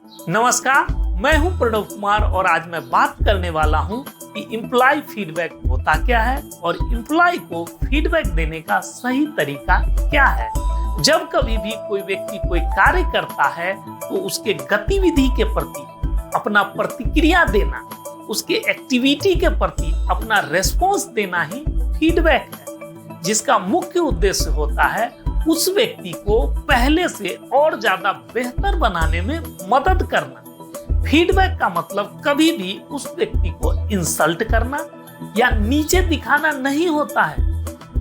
नमस्कार, मैं हूं प्रणव कुमार और आज मैं बात करने वाला हूं कि एम्प्लॉय फीडबैक होता क्या है और एम्प्लॉय को फीडबैक देने का सही तरीका क्या है। जब कभी भी कोई व्यक्ति कोई कार्य करता है तो उसके गतिविधि के प्रति अपना प्रतिक्रिया देना, उसके एक्टिविटी के प्रति अपना रेस्पॉन्स देना ही फीडबैक है, जिसका मुख्य उद्देश्य होता है उस व्यक्ति को पहले से और ज्यादा बेहतर बनाने में मदद करना। फीडबैक का मतलब कभी भी उस व्यक्ति को इंसल्ट करना या नीचे दिखाना नहीं होता है।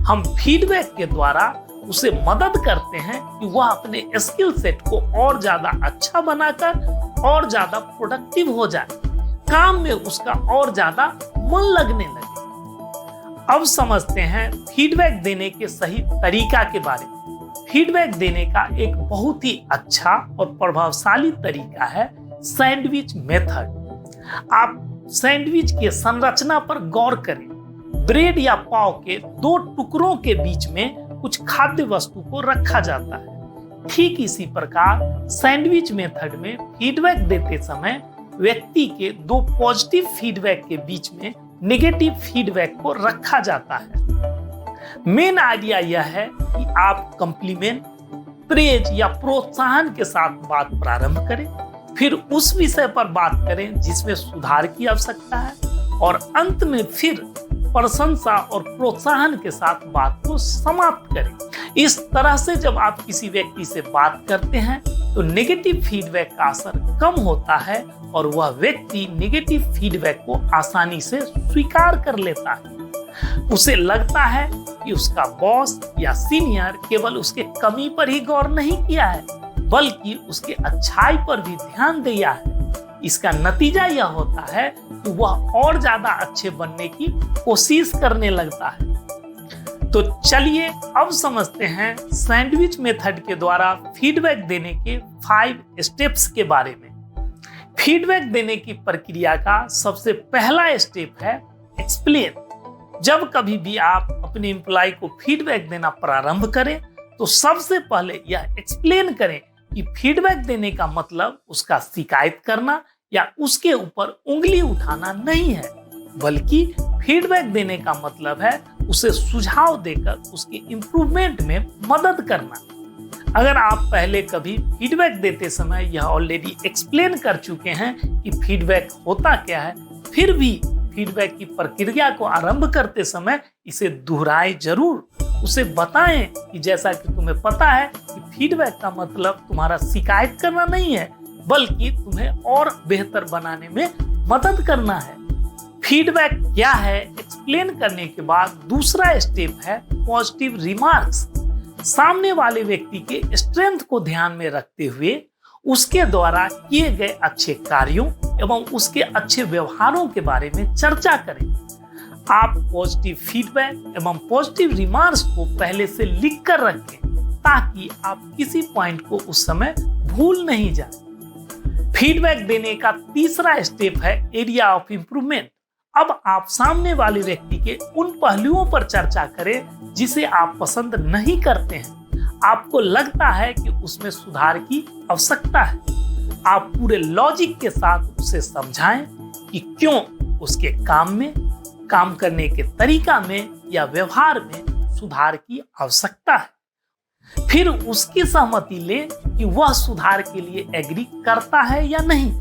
हम फीडबैक के द्वारा उसे मदद करते हैं कि वह अपने स्किल सेट को और ज्यादा अच्छा बनाकर और ज्यादा प्रोडक्टिव हो जाए, काम में उसका और ज्यादा मन लगने लगे। अब समझते हैं फीडबैक देने के सही तरीका के बारे में। फीडबैक देने का एक बहुत ही अच्छा और प्रभावशाली तरीका है सैंडविच मेथड। आप सैंडविच के संरचना पर गौर करें। ब्रेड या पाव के दो टुकड़ों के बीच में कुछ खाद्य वस्तु को रखा जाता है। ठीक इसी प्रकार सैंडविच मेथड में फीडबैक देते समय व्यक्ति के दो पॉजिटिव फीडबैक के बीच में नेगेटिव फीडबैक को रखा जाता है। मेन आइडिया यह है कि आप कॉम्प्लीमेंट, प्रेज या प्रोत्साहन के साथ बात प्रारंभ करें, फिर उस विषय पर बात करें जिसमें सुधार की आवश्यकता है और अंत में फिर प्रशंसा और प्रोत्साहन के साथ बात को समाप्त करें। इस तरह से जब आप किसी व्यक्ति से बात करते हैं तो नेगेटिव फीडबैक का असर कम होता है और वह व्यक्ति नेगेटिव फीडबैक को आसानी से स्वीकार कर लेता है। उसे लगता है कि उसका बॉस या सीनियर केवल उसके कमी पर ही गौर नहीं किया है बल्कि उसके अच्छाई पर भी ध्यान दिया है। इसका नतीजा यह होता है कि वह और ज्यादा अच्छे बनने की कोशिश करने लगता है। तो चलिए अब समझते हैं सैंडविच मेथड के द्वारा फीडबैक देने के 5 स्टेप्स के बारे में। फीडबैक देने की प्रक्रिया का सबसे पहला स्टेप है एक्सप्लेन। जब कभी भी आप अपने एम्प्लॉय को फीडबैक देना प्रारंभ करें तो सबसे पहले यह एक्सप्लेन करें कि फीडबैक देने का मतलब उसका शिकायत करना या उसके ऊपर उंगली उठाना नहीं है, बल्कि फीडबैक देने का मतलब है उसे सुझाव देकर उसके इम्प्रूवमेंट में मदद करना। अगर आप पहले कभी फीडबैक देते समय यह ऑलरेडी एक्सप्लेन कर चुके हैं कि फीडबैक होता क्या है, फिर भी फीडबैक की प्रक्रिया को आरंभ करते समय इसे दोहराएं जरूर। उसे बताएं कि जैसा कि तुम्हें पता है कि फीडबैक का मतलब तुम्हारा शिकायत करना नहीं है, बल्कि तुम्हें और बेहतर बनाने में मदद करना है। फीडबैक क्या है एक्सप्लेन करने के बाद दूसरा स्टेप है पॉजिटिव रिमार्क्स। सामने वाले व्यक्ति के स्ट्रेंथ को ध्यान में रखते हुए उसके द्वारा किए गए अच्छे कार्यों एवं उसके अच्छे व्यवहारों के बारे में चर्चा करें। आप पॉजिटिव फीडबैक एवं पॉजिटिव रिमार्क्स को पहले से लिख कर रखें ताकि आप किसी पॉइंट को उस समय भूल नहीं जाए। फीडबैक देने का तीसरा स्टेप है एरिया ऑफ इम्प्रूवमेंट। अब आप सामने वाले व्यक्ति के उन पहलुओं पर चर्चा करें जिसे आप पसंद नहीं करते हैं, आपको लगता है कि उसमें सुधार की आवश्यकता है। आप पूरे लॉजिक के साथ उसे समझाएं कि क्यों उसके काम में, काम करने के तरीका में या व्यवहार में सुधार की आवश्यकता है। फिर उसकी सहमति लें कि वह सुधार के लिए एग्री करता है या नहीं।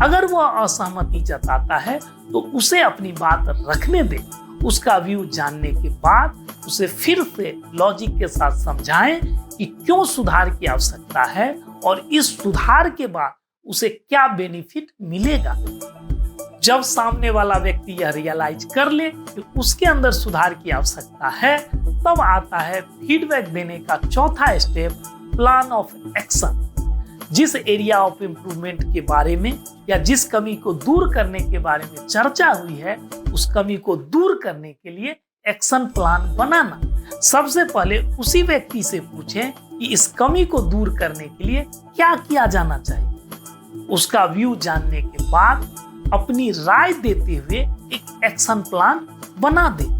अगर वह असहमति जताता है तो उसे अपनी बात रखने दें। उसका व्यू जानने के बाद उसे फिर से लॉजिक के साथ समझाएं कि क्यों सुधार की आवश्यकता है और इस सुधार के बाद उसे क्या बेनिफिट मिलेगा। जब सामने वाला व्यक्ति यह रियलाइज कर ले कि उसके अंदर सुधार की आवश्यकता है, तब आता है फीडबैक देने का चौथा स्टेप प्लान ऑफ एक्शन। जिस एरिया ऑफ इम्प्रूवमेंट के बारे में या जिस कमी को दूर करने के बारे में चर्चा हुई है, उस कमी को दूर करने के लिए एक्शन प्लान बनाना। सबसे पहले उसी व्यक्ति से पूछें कि इस कमी को दूर करने के लिए क्या किया जाना चाहिए। उसका व्यू जानने के बाद अपनी राय देते हुए एक एक्शन प्लान बना दे।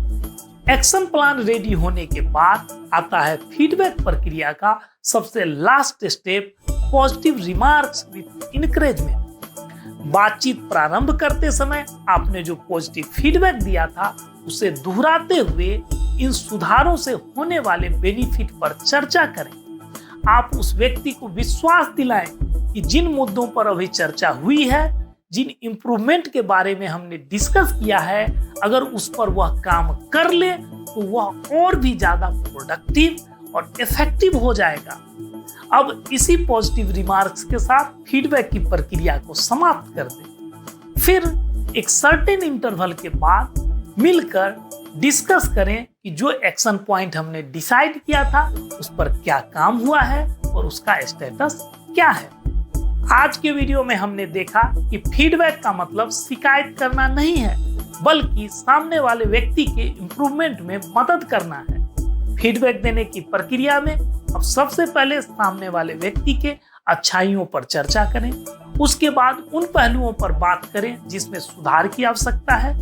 एक्शन प्लान रेडी होने के बाद आता है फीडबैक प्रक्रिया का सबसे last step positive remarks with encouragement. बातचीत प्रारंभ करते समय आपने जो पॉजिटिव फीडबैक दिया था उसे दोहराते हुए इन सुधारों से होने वाले बेनिफिट पर चर्चा करें। आप उस व्यक्ति को विश्वास दिलाएं कि जिन मुद्दों पर अभी चर्चा हुई है, जिन इंप्रूवमेंट के बारे में हमने डिस्कस किया है, अगर उस पर वह काम कर ले तो वह और भी ज्यादा प्रोडक्टिव और इफेक्टिव हो जाएगा। अब इसी पॉजिटिव रिमार्क्स के साथ फीडबैक की प्रक्रिया को समाप्त कर दें। फिर एक सर्टेन इंटरवल के बाद मिलकर डिस्कस करें कि जो एक्शन पॉइंट हमने डिसाइड किया था उस पर क्या काम हुआ है और उसका स्टेटस क्या है। आज के वीडियो में हमने देखा कि फीडबैक का मतलब शिकायत करना नहीं है, बल्कि सामने वाले व्यक्ति के इम्प्रूवमेंट में मदद करना है। फीडबैक देने की प्रक्रिया में अब सबसे पहले सामने वाले व्यक्ति के अच्छाइयों पर चर्चा करें, उसके बाद उन पहलुओं पर बात करें जिसमें सुधार की आवश्यकता है,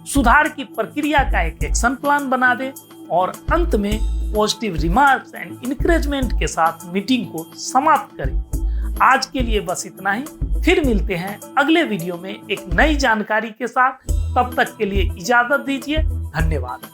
सुधार की प्रक्रिया का एक एक्शन प्लान बना दें और अंत में पॉजिटिव रिमार्क्स एंड इनकरेजमेंट के साथ मीटिंग को समाप्त करें। आज के लिए बस इतना ही, फिर मिलते हैं अगले वीडियो में एक नई जानकारी के साथ। तब तक के लिए इजाजत दीजिए। धन्यवाद।